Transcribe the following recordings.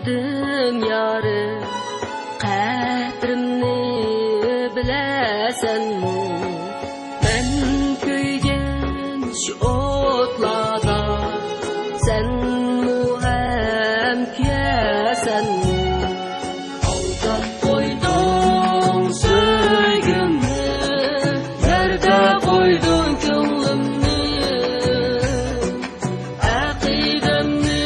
Bilmedim yarı Qadrimni bilasanmi Men kuygan shu o'tlarda Sen ham kuyasanmi Aldab qo'yding so'ygimni Yerda qo'yding ko'nglimni Aqidamni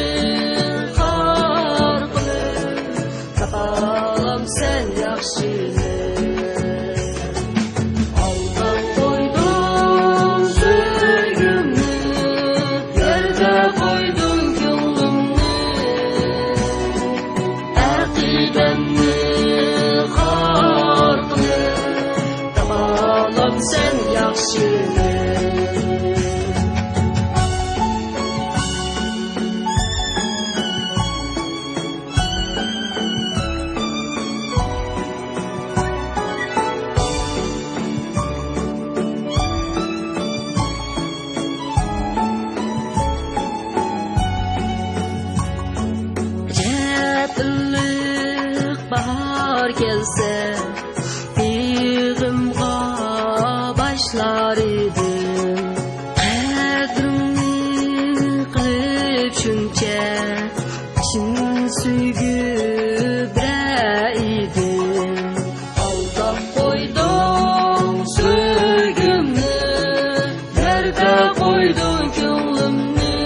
sen yaxshini Aldab qo'yding so'ygimni Yerda qo'yding ko'nglimni Aqidamni xor qilib Tavalam sen yaxshini Bahar gelse yığımga başlar idim Qadrimni qilib shuncha chin suygu bira idim Aldab qo'yding so'ygimni Yerda qo'yding ko'nglimni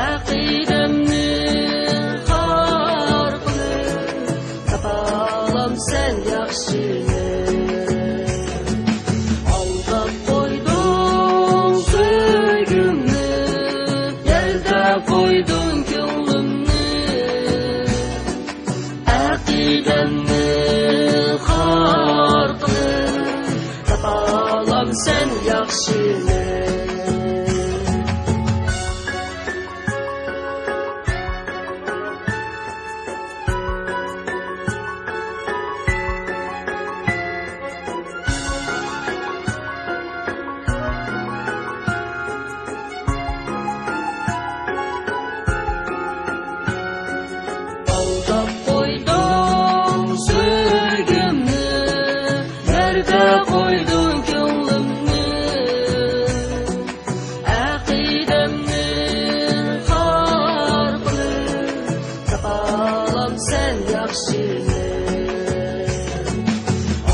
Aqidamni sen yaxshini Aldab qo'yding so'ygimni Yerda qo'yding ko'nglimni Aqidamni xor qilib Tapalam sen yaxshini Aldab qo'yding so'ygimni Yerda qo'yding ko'nglimni Aqidamni xor qilib Tapalam sen yaxshini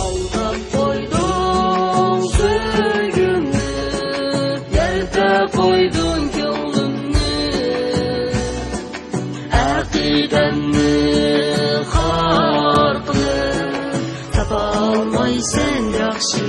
Aldab qo'yding so'ygimni Yerda qo'yding ko'nglimni Aqidamni xor qilib Tapolmaysan yaxshi